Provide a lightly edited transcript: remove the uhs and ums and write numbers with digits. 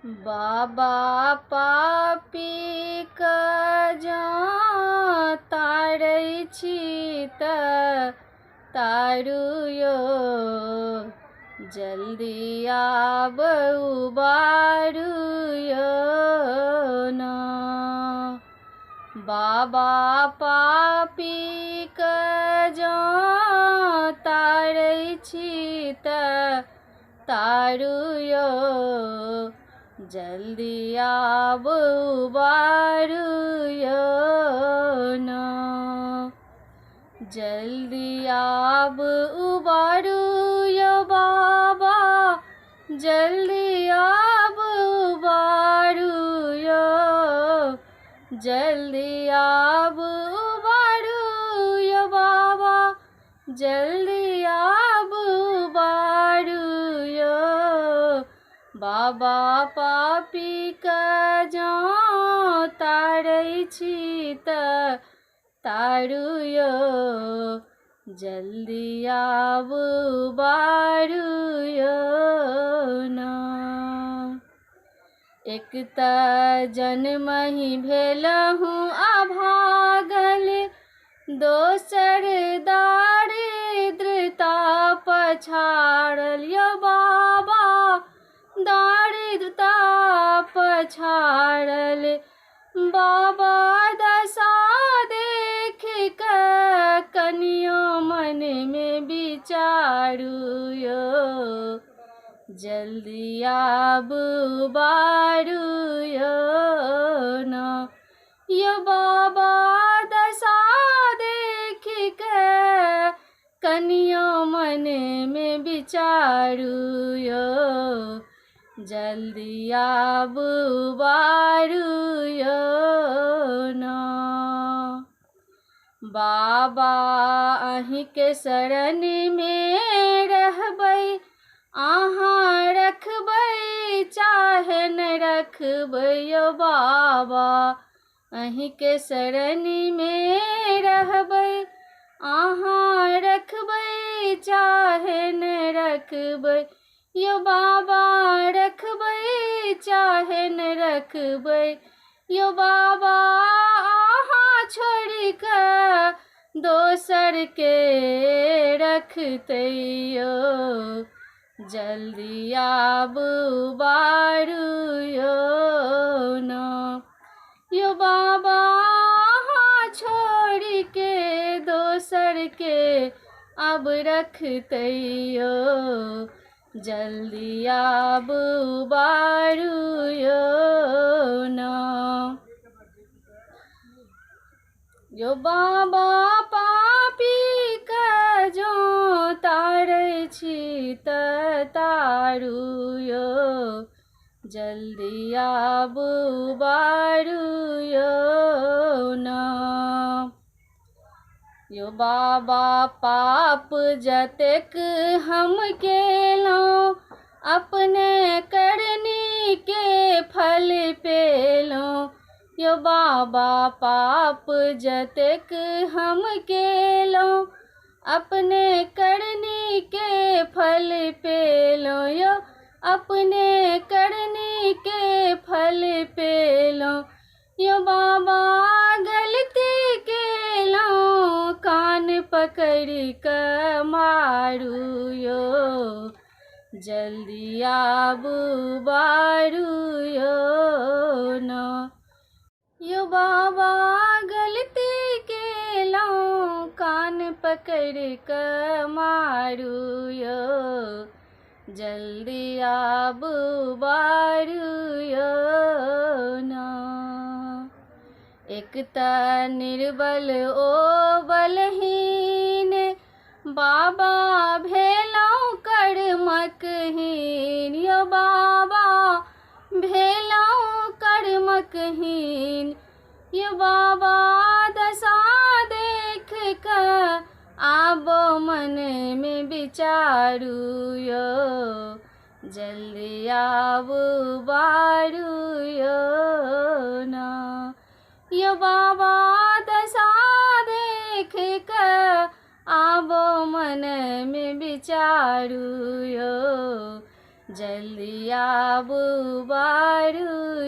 बाबा पापी जँ तारै छी तऽ तारू यो, जल्दी आब उबारू यो न। बाबा पापी जँ तारै छी तऽ तारू यो, जल्दी आब उबारू यो न। जल्दी आब उबारू यो बाबा, जल्दी आब उबारू यो, जल्दी आब उबारू यो बाबा, जल्दी आब उबारू यो। बाबा पापी जँ तारै छी तऽ तारू यो, जल्दी आब उबारू यो न। एक तऽ जन्महि भेलहुँ अभागल, दोसर दारिद्रता पछाड़ल यो बाबा, दारिद्रता पछाड़ल। बाबा दशा देख कऽ कनियो मन में विचारू यो, जल्दी आब उबारू यो न। यो बाबा दशा देख कऽ कनियो मन में विचारू यो, जल्दी आब उबारू यो न। बाबा अहीं के शरण में रहबै, अहाँ रखबै चाहे न रखबै यो बाबा। अहीं के शरण में रहबै, अहाँ रखबै चाहे न रखबै यो बाबा, रखबै चाहे न रखबै यो बाबा। अहाँ छोड़ कऽ दोसर के रखतै यो, जल्दी आब उबारू यो न। यो बाबा अहाँ छोड़ के दोसर के अब रखतै यो, जल्दी आब उबारू यो न। यो बाबा पापी जँ तारै छी तऽ तारू यो, जल्दी आब उबारू यो न। यो बाबा पाप जतेक हम केलहुँ, अपने करनी के फल पेलहुँ। यो बाबा पाप जतेक हम केलहुँ, अपने करनी के फल पेलहुँ यो, अपने करनी के फल पेलहुँ। यो बाबा गलती केलहुँ, कान पकड़ कऽ मारू यो, जल्दी आब उबारू यो न। यो बाबा गलती केलहुँ, कान पकड़ कऽ मारू यो, जल्दी आब उबारू यो न। एक तऽ निर्बल ओ बलहीन, बाबा भेलहुँ कर्मकहीन यो बाबा, भेलहुँ कर्मकहीन। यो बाबा दशा देख कऽ आबो मन में विचारू यो, जल्दी आब उबारू यो न। यो बाबा दशा देख कऽ आबो मन में विचारू यो, जल्दी आबू बारू